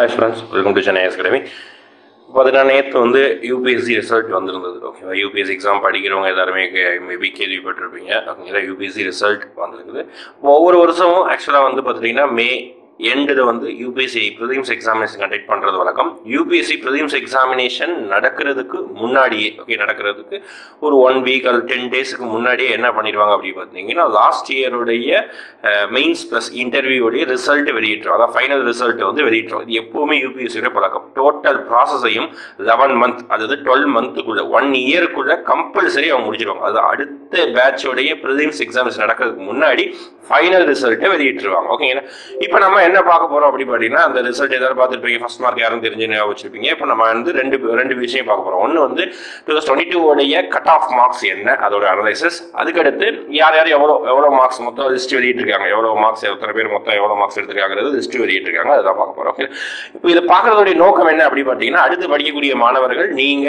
Hi friends, welcome to Chennai Academy. பார்த்தீங்கன்னா நேற்று வந்து யூபிஎஸ்சி ரிசல்ட் வந்திருந்தது. ஓகேவா, யூபிஎஸ்சி எக்ஸாம் படிக்கிறவங்க எல்லாருமே மேபி கேள்விப்பட்டிருப்பீங்க. ஓகேங்களா, யூபிஎஸ்சி ரிசல்ட் வந்திருக்குது. ஒவ்வொரு வருஷமும் ஆக்சுவலாக வந்து பார்த்துட்டிங்கன்னா மே எண்டில் வந்து யூபிஎஸ்சி ப்ரிலிம்ஸ் எக்ஸாமினேஷன் கண்டக்ட் பண்ணுறது வழக்கம். யூபிஎஸ்சி ப்ரிலிம்ஸ் எக்ஸாமினேஷன் நடக்கிறதுக்கு முன்னாடியே நடக்கிறதுக்கு ஒரு 1 வீக் அல்லது 10 டேஸுக்கு முன்னாடியே என்ன பண்ணிடுவாங்க அப்படின்னு பார்த்தீங்கன்னா லாஸ்ட் இயருடைய மெயின்ஸ் ப்ளஸ் இன்டர்வியூடைய ரிசல்ட் வெளியிட்டுரும். அதான் ஃபைனல் ரிசல்ட் வந்து வெளியிட்டுரும். இது எப்போவுமே யூபிஎஸ்சியோட பழக்கம். டோட்டல் ப்ராசஸையும் 11 மந்த் அதாவது 12 மந்த்துக்குள்ள 1 இயருக்குள்ள கம்பல்சரி அவங்க முடிச்சிருவாங்க. அது அடுத்த பேட்சோடைய ப்ரிலிம்ஸ் எக்ஸாமினேஷன் நடக்கிறதுக்கு முன்னாடி ஃபைனல் ரிசல்ட்டை வெளியிட்டுருவாங்க. ஓகேங்களா, இப்போ நம்ம என்ன பார்க்க போறோம் அப்படி பார்த்தீங்கன்னா அந்த ரிசல்ட் ஏதாவது பார்த்துருப்பீங்க. ஃபர்ஸ்ட் மார்க் யாரும் தெரிஞ்சு வச்சிருப்பீங்க. இப்போ நம்ம வந்து ரெண்டு விஷயம் பார்க்க போறோம். ஒன்று வந்து 2022 உடைய கட் ஆஃப் மார்க்ஸ் என்ன, அதோட அனலைசிஸ். அதுக்கடுத்து யார் யார் எவ்வளோ மார்க்ஸ் மொத்தம் லிஸ்ட் வெளியிட்டிருக்காங்க, எவ்வளோ மார்க்ஸ் எத்தனை பேர் மொத்தம் எவ்வளோ மார்க்ஸ் எடுத்திருக்காங்கிறது லிஸ்ட் வெளியிட்டிருக்காங்க. அதுதான் பார்க்க போறோம். ஓகே, இப்போ இதை பார்க்கறதுடைய நோக்கம் என்ன அப்படி பார்த்தீங்கன்னா அடுத்து படிக்கக்கூடிய மாணவர்கள் நீங்க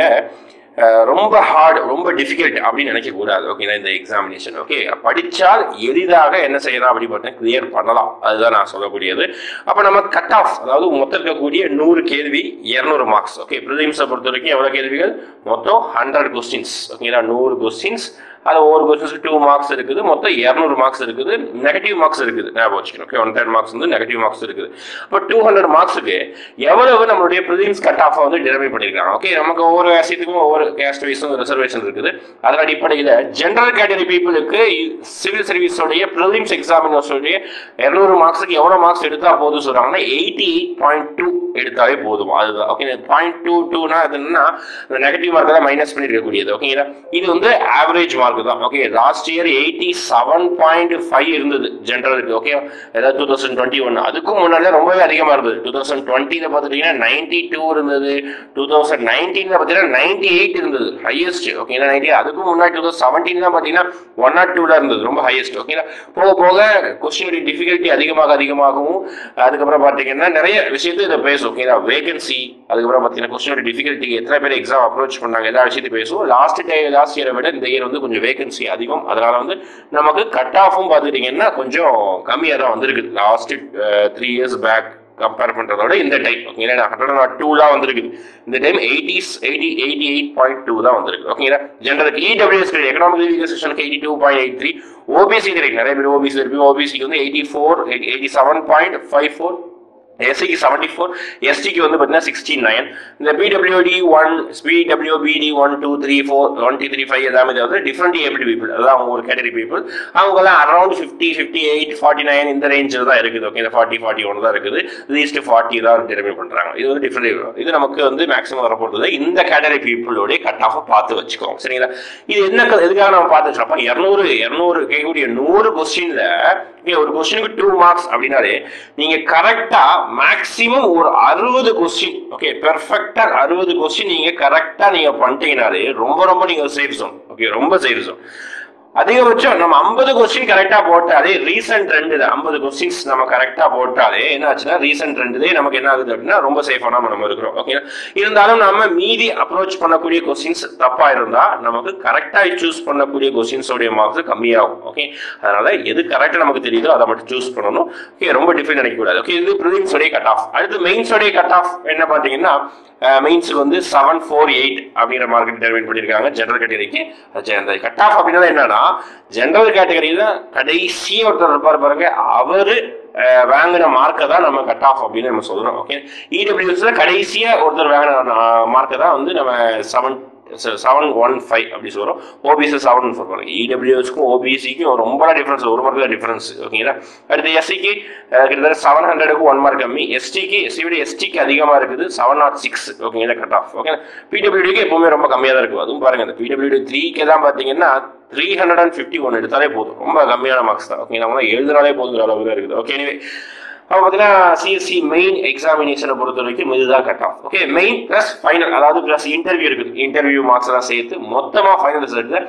ரொம்ப ஹார்ட் ரொம்ப டிஃபிகல்ட் அப்படின்னு நினைக்கக்கூடாது. ஓகேங்களா, இந்த எக்ஸாமினேஷன் ஓகே படித்தால் எளிதாக என்ன செய்யலாம் அப்படி பார்த்தீங்கன்னா கிளியர் பண்ணலாம். அதுதான் நான் சொல்லக்கூடியது. அப்போ நம்ம கட் ஆஃப் அதாவது மொத்தம் இருக்கக்கூடிய 100 கேள்வி 200 மார்க்ஸ். ஓகே, ப்ரிலிம்ஸை பொறுத்த வரைக்கும் எவ்வளோ கேள்விகள் மொத்தம் 100 கொஸ்டின்ஸ். ஓகேங்களா, 100 கொஸ்டின்ஸ். அது ஒவ்வொரு கொஸ்டின்ஸுக்கு 2 மார்க்ஸ் இருக்குது. மொத்தம் 200 மார்க்ஸ் இருக்குது. நெகட்டிவ் மார்க்ஸ் இருக்குது, ஞாபகம் வச்சுக்கணும். ஓகே, 110 மார்க்ஸ் வந்து நெகட்டிவ் மார்க்ஸ் இருக்குது. இப்போ 200 மார்க்ஸுக்கு எவ்வளவு நம்மளுடைய ப்ரிலிம்ஸ் கட் ஆஃப் வந்து டிட்டர்மைன் பண்ணியிருக்காங்க. ஓகே, நமக்கு ஒவ்வொரு விஷயத்துக்கும் ஒவ்வொரு கேஸ்ட் வைஸும் ரிசர்வேஷன் இருக்குது. அதன் அடிப்படையில் ஜென்ரல் கேட்டகரி பீப்புளுக்கு சிவில் சர்வீஸோடைய ப்ரிலிம்ஸ் எக்ஸாமினேஷனுடைய 200 மார்க்ஸுக்கு எவ்வளோ மார்க்ஸ் எடுத்தால் போதும் சொல்றாங்கன்னா 88.2 எடுத்தாலே போதும். அதுதான். ஓகே, 0.22னா அது என்னன்னா நெகட்டிவ் மார்க் தான் மைனஸ் பண்ணிருக்கக்கூடியது. ஓகேங்களா, இது வந்து ஆவரேஜ் மார்க் தான். ஓகே, லாஸ்ட் இயர் 87.5 இருந்தது ஜென்ரலுக்கு. ஓகே, அதாவது 2021 அதுக்கும் முன்னாடி ரொம்பவே அதிகமா இருந்தது. 2020ல பார்த்துட்டீங்கன்னா 92 இருந்தது. 2019ல பார்த்தீங்கன்னா 98 இருந்தது ஹையஸ்ட். ஓகேங்களா, 90. அதுக்கும் முன்னாடி 2017 பார்த்தீங்கன்னா 102ல இருந்தது ரொம்ப ஹையஸ்ட். ஓகேங்களா, போக போக கொஸ்டினுடைய டிஃபிகல்ட்டி அதிகமாகவும் அதுக்கப்புறம் பார்த்தீங்கன்னா நிறைய விஷயத்தை இதை பேசும். ஓகேங்களா, வேகன்சி அதுக்கப்புறம் பார்த்தீங்கன்னா கொஸ்டினுடைய டிஃபிகல்ட்டி எத்தனை பேர் எக்ஸாம் அப்ரோச் பண்ணாங்க எல்லா விஷயத்தையும் பேசும். லாஸ்ட் இயரை விட இந்த இயர் வந்து கொஞ்சம் வேகன்சி அதிகம். அதனால வந்து நமக்கு கட் ஆஃபும் பார்த்துக்கிட்டீங்கன்னா கொஞ்சம் கம்மியாக தான் வந்திருக்கு. லாஸ்ட் 3 இயர்ஸ் பேக் கம்பேர் பண்றதோட இந்த டைம் 102 வந்திருக்கு. இந்த டைம் 88.2 தான் வந்திருக்கு. ஓகேங்களா, ஜெனரலுக்கு இடபிள்யூஎஸ் கிடையாது, எக்கனாமிக் வீக்கர் செக்ஷனுக்கு 82.83, ஓபிசி கிடையாது, நிறைய பேர் ஓபிசி இருக்கு. ஓபிசிக்கு வந்து 87.54, எஸ்சிக்கு 74, எஸ்டிக்கு வந்து பார்த்தீங்கன்னா 69. இந்த பிடபிள்யூடி 1, பிடபிள்யூபிடி 1, 2, 3, 4, 1, 2, 3, 5 எல்லாமே வந்து டிஃப்ரெண்ட் ஏபிள் பீப்புள். அதான் அவங்க ஒரு கேட்டகரி பீப்புள். அவங்கெல்லாம் அரௌண்ட் 50, 58, 49 இந்த ரேஞ்சில் தான் இருக்குது. ஓகே, 40, 41 தான் இருக்குது. லீஸ்ட் 40 தான் டிட்டர்மைன் பண்ணுறாங்க. இது வந்து டிஃப்ரெண்ட். இது நமக்கு வந்து மேக்ஸிமம் வரப்போகிறது. இந்த கேட்டகரி பீப்புளோடைய கட் ஆஃபை பார்த்து வச்சுக்கோங்க. சரிங்களா, இது என்ன எதுக்காக நம்ம பார்த்து வச்சுருப்போம். 200 கேட்கக்கூடிய 100 கொஸ்டின்ல ஒரு கொஸ்டினுக்கு 2 மார்க்ஸ் அப்படின்னாலே நீங்க கரெக்டா மேக்ஸிமம் ஒரு 60 கொஸ்டின் ஓகே பெர்ஃபெக்டா 60 கொஸ்டின் நீங்க கரெக்டா நீங்க பண்ணிட்டீங்கனாலே ரொம்ப நீங்க சேஃப் ஜோன். ஓகே, ரொம்ப சேஃப் ஜோன். அதிகபட்சம் நம்ம 50 கொஸ்டின் கரெக்டா போட்டாலே ரீசன்ட் ட்ரெண்ட் 50 கொஸ்டின்ஸ் நம்ம கரெக்டா போட்டாலே என்ன ஆச்சுன்னா ரீசன்ட் ட்ரெண்ட் நமக்கு என்ன ஆகுது அப்படின்னா ரொம்ப சேஃபான நம்ம இருக்கிறோம். ஓகே, இருந்தாலும் நம்ம மீதி அப்ரோச் பண்ணக்கூடிய கொஸ்டின்ஸ் தப்பா இருந்தா நமக்கு கரெக்டா சூஸ் பண்ணக்கூடிய கொஸ்டின்ஸோடைய மார்க்ஸ் கம்மியாகும். ஓகே, அதனால எது கரெக்டா நமக்கு தெரியுதோ அதை மட்டும் சூஸ் பண்ணணும். ஓகே, ரொம்ப டிஃபரெண்ட் நினைக்கக்கூடாது. ஓகே, இது ப்ரிலிம்ஸோடைய கட் ஆஃப். அடுத்து மெயின்ஸோடைய கட் ஆஃப் என்ன பார்த்தீங்கன்னா மெயின்ஸுக்கு வந்து 748 அப்படிங்கிற மார்க் டிட்டர்மைன் பண்ணியிருக்காங்க ஜெனரல் கேட்டகரிக்கு. அந்த கட் ஆஃப் அப்படின்னா என்னன்னா ஜெனரல் கேட்டகரியில கடைசி ஒருத்தர் இருப்பார் பாருங்க, அவரு வாங்கின மார்க்கை தான் நம்ம கட் ஆஃப் அப்படின்னு நம்ம சொல்றோம். ஓகே, இடபிள்யூஎஸ்ல கடைசியா ஒருத்தர் வாங்கின மார்க்கை தான் வந்து நம்ம 715 அப்படி சொல்றோம். ஓபிசி 714. இடபிள்யூஎஸ்க்கும் ஓபிசிக்கும் ரொம்ப டிஃபரன்ஸ், ஒரு மார்க் தான் டிஃபரன்ஸ். ஓகேங்களா, அடுத்து எஸ்சிக்கு கிட்டத்தட்ட 700க்கு 1 மார்க் கம்மி. எஸ்டிக்கு அதிகமா இருக்குது 706. ஓகேங்களா, கட் ஆஃப். ஓகே, பிடபிள்யூடிக்கு எப்பவுமே ரொம்ப கம்மியாக தான் இருக்கும். அதுவும் பாருங்க இந்த பிடபிள்யூடி 3க்கு தான் பார்த்தீங்கன்னா 351 எடுத்தாலே போதும், ரொம்ப கம்மியான மார்க்ஸ் தான். ஓகே, நம்ம எழுதுனாலே போதுங்கிற அளவுக்கு தான் இருக்குது. ஓகே, எனிவே அப்போ பார்த்தீங்கன்னா சிஎஸ்சி மெயின் எக்ஸாமினேஷனை பொறுத்த வரைக்கும் இதுதான் cut off. Okay, main plus final அதாவது ப்ளஸ் இன்டர்வியூ இருக்குது. இன்டர்வியூ மார்க்ஸ் எல்லாம் சேர்த்து மொத்தமாக ஃபைனல் ரிசல்ட்ல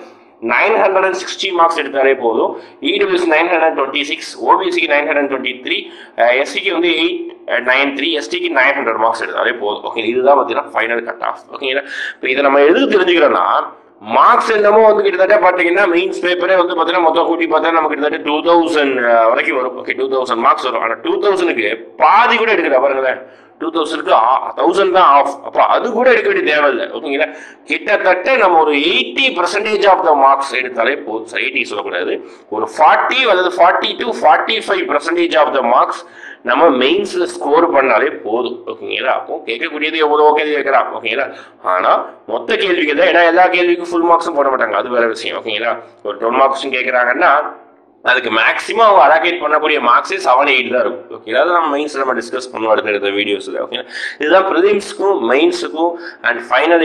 960 மார்க்ஸ் எடுத்தாலே போதும். இடபிள்யூஎஸ் 926, ஓபிசிக்கு 923, எஸ்சிக்கு வந்து 893, எஸ்டிக்கு 900 மார்க்ஸ் எடுத்தாலே போதும். ஓகே, இதுதான் பார்த்தீங்கன்னா ஃபைனல் கட் ஆஃப். ஓகேங்களா, இப்போ இதை நம்ம எதுக்கு தெரிஞ்சுக்கிறோம்னா மார்க்ஸ் என்னமோ வந்து கிட்டத்தட்ட பார்த்தீங்கன்னா மெயின்ஸ் பேப்பரே வந்து பார்த்தீங்கன்னா மொத்தம் கூட்டி பார்த்தா நமக்கு கிட்டத்தட்ட 2000 வரைக்கும் வரும். ஓகே, 2000 மார்க்ஸ் வரும். ஆனால் 2000க்கு பாதி கூட எடுக்கிற பாருங்களேன், 2000க்கு 1000 தான் ஆஃப். அப்போ அது கூட எடுக்க வேண்டிய தேவையில்லை. ஓகேங்களா, கிட்டத்தட்ட நம்ம ஒரு 80% ஆஃப் த மார்க்ஸ் எடுத்தாலே போதும். 80 சொல்லக்கூடாது, ஒரு 40 அல்லது 40 to 45% ஆஃப் த மார்க்ஸ் நம்ம மெயின்ஸ்ல ஸ்கோர் பண்ணாலே போதும். ஓகேங்களா, அப்போ கேட்கக்கூடியது எவ்வளோ கேள்வி கேட்கலாம். ஓகேங்களா, ஆனா மொத்த கேள்விக்கு தான், ஏன்னா எல்லா கேள்விக்கும் ஃபுல் மார்க்ஸும் போட மாட்டாங்க, அது வேற விஷயம். ஓகேங்களா, ஒரு 12 மார்க்ஸும் கேட்குறாங்கன்னா அதுக்கு மேக்ஸிமம் அவங்க அலோகேட் பண்ணக்கூடிய மார்க்ஸே 7-8 தான் இருக்கும். ஓகே, அதாவது நம்ம மெயின்ஸ் நம்ம டிஸ்கஸ் பண்ணுவோம் அடுத்த வீடியோஸில். ஓகே, இதுதான் ப்ரிலிம்ஸ்க்கும் மெயின்ஸுக்கும் அண்ட் ஃபைனல்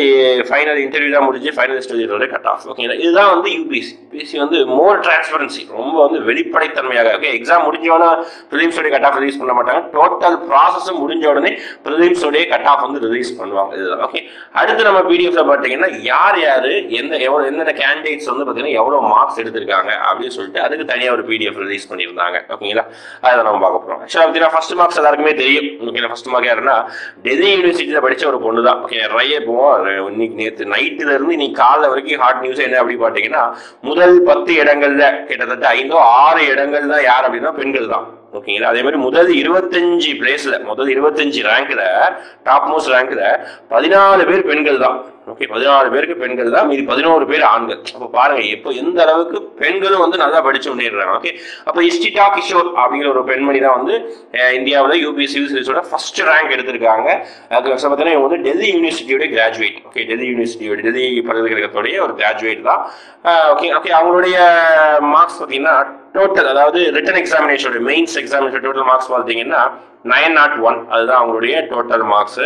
இன்டர்வியூ தான் முடிஞ்சு ஃபைனல் ஸ்டேஜோட கட் ஆஃப். ஓகேங்களா, இதுதான் வந்து யூபிஎஸ்சி வந்து மோர் டிரான்ஸ்பரன்சி, ரொம்ப வந்து வெளிப்படைத்தன்மையாக. ஓகே, எக்ஸாம் முடிஞ்சோன்னா ப்ரிலிம்ஸோடைய கட் ஆஃப் ரிலீஸ் பண்ண மாட்டாங்க, டோட்டல் ப்ராசஸும் முடிஞ்ச உடனே ப்ரிலிம்ஸோடைய கட் ஆஃப் வந்து ரிலீஸ் பண்ணுவாங்க. இதுதான். ஓகே, அடுத்து நம்ம பிடிஎஃப்ல பார்த்தீங்கன்னா யார் எந்தெந்த கேண்டிடேட்ஸ் வந்து பார்த்தீங்கன்னா எவ்வளோ மார்க்ஸ் எடுத்திருக்காங்க அப்படின்னு சொல்லிட்டு அதுக்கு தனியாக ஒரு பிடிஎஃப் ரிலீஸ் பண்ணியிருந்தாங்க. ஓகேங்களா, அதை நம்ம பார்க்க போகிறோம். ஆக்சுவலாக பார்த்தீங்கன்னா ஃபர்ஸ்ட் மார்க்ஸ் எல்லாருக்குமே தெரியும். ஓகேங்களா, ஃபர்ஸ்ட் மார்க் யாருன்னா டெல்லி யூனிவர்சிட்டியில் படித்த ஒரு பொண்ணு தான். ஓகே, நிறைய போவோம். இன்னைக்கு நேற்று நைட்டுல இருந்து இன்னைக்கு காலைல வரைக்கும் ஹாட் நியூஸ் என்ன அப்படி பார்த்தீங்கன்னா முதல் 10 இடங்கள்ல கிட்டத்தட்ட 5-6 இடங்கள் தான் யார் அப்படின்னா பெண்கள் தான். ஓகேங்களா, அதே மாதிரி முதல் 25 பிளேஸ்ல முதல் 25 ரேங்க்ல டாப் மோஸ்ட் ரேங்க்ல 14 பேர் பெண்கள் தான். ஓகே, 14 பேருக்கு பெண்கள் தான், மீதி 11 பேர் ஆண்கள். அப்போ பாருங்க இப்போ எந்த அளவுக்கு பெண்களும் வந்து நல்லா படிச்சு முன்னேறாங்க. ஓகே, அப்போ இஷ்டிதா கிஷோர் அப்படிங்கிற ஒரு பெண்மணி தான் வந்து இந்தியாவில் யூபிஎஸ்சியோட ஃபர்ஸ்ட் ரேங்க் எடுத்திருக்காங்க. அதுக்கு பார்த்தீங்கன்னா இவங்க வந்து டெல்லி யூனிவர்சிட்டியோட கிராஜுவேட். ஓகே, டெல்லி பல்கலைக்கழகத்துடைய ஒரு கிராஜுவேட் தான். ஓகே ஓகே அவங்களுடைய மார்க்ஸ் பார்த்தீங்கன்னா டோட்டல், அதாவது written examination mains examination total marks பார்த்தீங்கன்னா 901. அதுதான் அவங்களுடைய டோட்டல் மார்க்ஸ்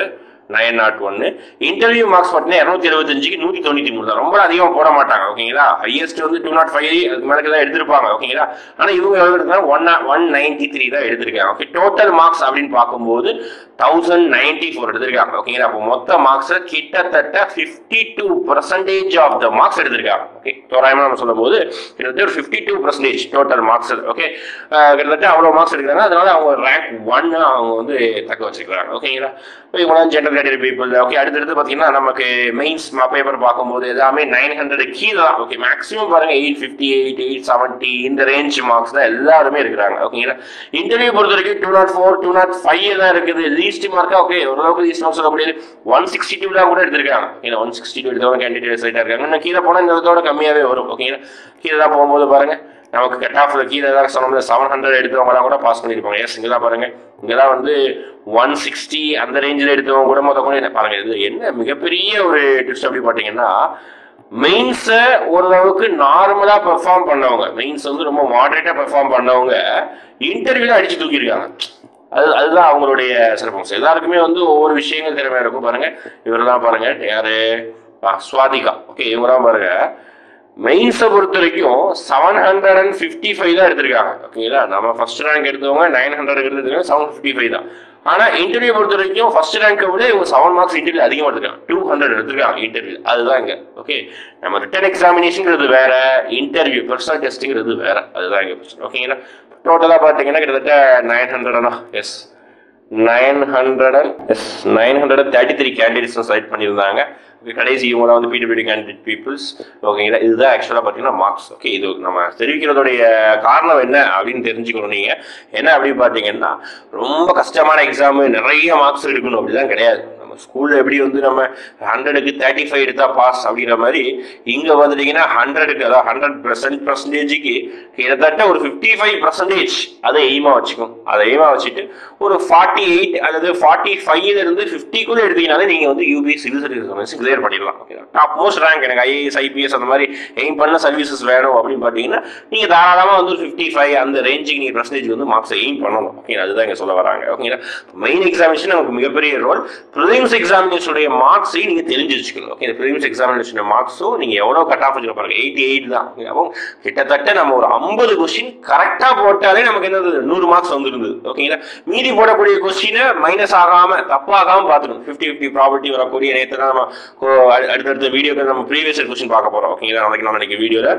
901. இன்டர்வியூ மார்க்ஸ் பார்த்தீங்கன்னா 275க்கு 193 தான். ரொம்ப அதிகமாக போட மாட்டாங்க. ஓகேங்களா, ஹையஸ்ட் வந்து 205 அதுக்கு மேலே தான் எடுத்திருப்பாங்க. ஓகேங்களா, ஆனால் இவங்க எவ்வளோ எடுத்தாங்க 193 தான் எடுத்திருக்காங்க. ஓகே, டோட்டல் மார்க்ஸ் அப்படின்னு பார்க்கும்போது 1094 எடுத்திருக்காங்க. ஓகேங்களா, அப்போ மொத்த மார்க்ஸ் கிட்டத்தட்ட 52% ஆஃப் த மார்க்ஸ் எடுத்திருக்காங்க. ஓகே, தோராயமாக நம்ம சொல்லும் போது கிட்டத்தட்ட ஒரு 52% டோட்டல் மார்க்ஸ். ஓகே, கிட்டத்தட்ட அவ்வளோ மார்க்ஸ் எடுக்கிறாங்க. அதனால அவங்க ரேங்க் 1 அவங்க வந்து தக்க வச்சுக்கிறாங்க. ஓகேங்களா, இவங்களாம் ஜென்ரல் கேட்டகரி பீப்புள். ஓகே, அடுத்தடுத்து பார்த்தீங்கன்னா நமக்கு மெயின்ஸ் பேப்பர் பார்க்கும்போது எல்லாமே 900 கீழே தான். ஓகே, மேக்ஸிமம் பாருங்க 858, 870 இந்த ரேஞ்ச் மார்க்ஸ் தான் எல்லாருமே இருக்கிறாங்க. ஓகேங்களா, இன்டர்வியூ பொறுத்த வரைக்கும் 204, 205 தான் இருக்குது லீஸ்ட் மார்க்கா. ஓகே, ஓரளவுக்கு லீஸ்ட் மார்க்ஸ் சொல்லக்கூடியது 162 தான் கூட எடுத்திருக்காங்க. ஏன்னா 162 எடுத்தவங்க கேண்டிடேட் சைட்டாக இருக்காங்க. இன்னும் கீழே போனால் இந்த இதோட கம்மியாகவே வரும். ஓகேங்களா, கீழே தான் போகும்போது பாருங்க நமக்கு கட் ஆஃப்ல கீழே தான் சொன்னோம்ல 700 எடுத்தவங்க கூட பாஸ் பண்ணியிருப்பாங்க. எஸ், இங்கே தான் பாருங்க, இங்கே தான் வந்து 160 அந்த ரேஞ்சில் எடுத்தவங்க கூட கூட என்ன பாருங்க. இது என்ன மிகப்பெரிய ஒரு ட்விஸ்ட் அப்படி பார்த்தீங்கன்னா மெயின்ஸை ஓரளவுக்கு நார்மலாக பெர்ஃபார்ம் பண்ணவங்க, மெயின்ஸ் வந்து ரொம்ப மாடரேட்டாக பெர்ஃபார்ம் பண்ணவங்க இன்டர்வியூல அடிச்சு தூக்கியிருக்காங்க. அதுதான் அவங்களுடைய சிறப்பம்சம். எல்லாருக்குமே வந்து ஒவ்வொரு விஷயங்கள் திறமையா இருக்கும். பாருங்க, இவர் தான் பாருங்க யாரு, ஸ்வாதிகா. ஓகே, இவங்க தான் பாருங்க மெயின்ஸை பொறுத்த வரைக்கும் 755 தான் எடுத்திருக்காங்க. ஓகேங்களா, நம்ம ஃபர்ஸ்ட் ரேங்க் எடுத்தவங்க 900 எடுத்திருக்காங்க, 755 தான். ஆனா இன்டர்வியூ பொறுத்த வரைக்கும் ஃபர்ஸ்ட் ரேங்கை விட இவங்க 7 மார்க்ஸ் இன்டர்வியூ அதிகமாக எடுத்திருக்காங்க, 200 எடுத்திருக்காங்க இன்டர்வியூ. அதுதான் இங்க. ஓகே, நம்ம ரிட்டன் எக்ஸாமினேஷன்ங்கிறது வேற, இன்டர்வியூ பர்சனல் டெஸ்டிங்கிறது வேற, அதுதான் இங்க பிரச்சனை. ஓகேங்களா, டோட்டலாக பார்த்தீங்கன்னா கிட்டத்தட்ட 900 தான். எஸ், 933 கேண்டிடேட்ஸ் செலக்ட் பண்ணியிருந்தாங்க. கடைசி இவங்க வந்து பிடிபிடி கேண்டிடேட் பீப்புள்ஸ். ஓகேங்களா, இதுதான் ஆக்சுவலாக பார்த்தீங்கன்னா மார்க்ஸ். ஓகே, இது நம்ம தெரிவிக்கிறதோடைய காரணம் என்ன அப்படின்னு தெரிஞ்சுக்கணும். நீங்கள் என்ன அப்படின்னு பார்த்தீங்கன்னா ரொம்ப கஷ்டமான எக்ஸாமு நிறைய மார்க்ஸ் எடுக்கணும் அப்படிதான் கிடையாது. நம்ம ஸ்கூலில் எப்படி வந்து நம்ம 100க்கு 35 எடுத்தா பாஸ் அப்படிங்கிற மாதிரி இங்கே வந்துட்டீங்கன்னா 100க்கு, அதாவது 100% கிட்டத்தட்ட ஒரு 55% அதை எய்மாக வச்சுக்கும். அதை எய்மாக வச்சுட்டு ஒரு 48 அல்லது 45 இருந்து 50க்குள்ள எடுத்தீங்கனாலே நீங்கள் வந்து யூபிஎஸ்சி சிவில் சர்வீஸ் கிளியர் பண்ணிடலாம். ஓகே, டாப் மோஸ்ட் ரேங்க் எனக்கு ஐஏஎஸ் ஐபிஎஸ் அந்த மாதிரி எய்ம் பண்ண சர்வீசஸ் வேணும் அப்படின்னு பார்த்தீங்கன்னா நீங்கள் தாராளமாக வந்து 55 அந்த ரேஞ்சுக்கு நீங்கள் பர்சன்டேஜ் வந்து மார்க்ஸ் எய்ம் பண்ணணும். ஓகே, அதுதான் இங்கே சொல்ல வராங்க. ஓகேங்களா, மெயின் எக்ஸாமினேஷன் நமக்கு மிகப்பெரிய ரோல். ப்ரிலிம்ஸ் எக்ஸாமினேஷனுடைய மார்க்ஸையும் நீங்கள் தெரிஞ்சு வச்சுக்கணும். ஓகே, இந்த ப்ரிலிம்ஸ் எக்ஸாமினேஷன் மார்க்ஸும் நீங்கள் எவ்வளோ கட் ஆஃப் வச்சுக்க பாருங்க, 88 தான். அப்போ கிட்டத்தட்ட நம்ம ஒரு 50 கொஸ்டின் கரெக்டாக போட்டாலே நமக்கு என்னது 100 மார்க்ஸ் வந்துருந்தது. ஓகேங்களா, மீதி போடக்கூடிய கொஸ்டினை மைனஸ் ஆகாம தப்பாகாம பார்த்துக்கணும். 50-50 ப்ராபர்ட்டி வரக்கூடிய நேற்று தான் நம்ம அடுத்தடுத்த வீடியோக்கு நம்ம ப்ரீவியஸ் இயர் கொஸ்டின் பார்க்க போகிறோம். ஓகேங்களா, நாளைக்கு வீடியோவில்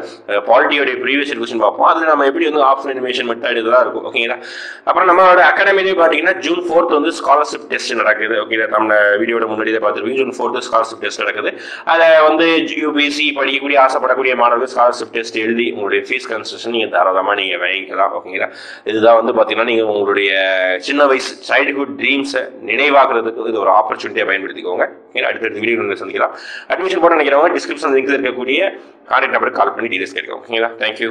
பாலிட்டியோடைய ப்ரீவியஸ் இயர் கொஸ்டின் பார்ப்போம். அதில் நம்ம எப்படி வந்து ஆப்ஷன் அனிமேஷன் மெத்தட் இதெல்லாம் இருக்கும். ஓகேங்களா, அப்புறம் நம்மளோட அகாடமிலேயே பார்த்தீங்கன்னா June 4 வந்து ஸ்காலர்ஷிப் டெஸ்ட் நடக்குது. ஓகே, நம்ம வீடியோட முன்னாடியே பார்த்துருப்பீங்க. ஜூன் 4 ஸ்காலர்ஷிப் டெஸ்ட் நடக்குது. அதை வந்து யூபிஎஸ்சி படிக்கக்கூடிய ஆசைப்படக்கூடிய மாணவர்கள் ஸ்காலர்ஷிப் டெஸ்ட் எழுதி உங்களுடைய ஃபீஸ் கன்செஷன் நீங்கள் தாராளமாக நீங்கள் வாங்கிக்கலாம். ஓகேங்களா? இதுதான் வந்து பார்த்தீங்கன்னா நீங்கள் உங்களுடைய சின்ன வயசு சைல்டுஹுட் ட்ரீம்ஸை நினைவாக்குறதுக்கு இது ஒரு ஆப்பர்ச்சுனிட்டியாக பயன்படுத்திக்கோங்க. அடுத்தடுத்த வீடியோ சந்திக்கலாம். அட்மிஷன் போட நினைக்கிறவங்க டிஸ்கிரிப்ஷன் லிங்க்ல இருக்கக்கூடிய கான்டாக்ட் நம்பருக்கு கால் பண்ணி டீடைல்ஸ் கேட்கலாம். ஓகேங்களா? தேங்க்யூ.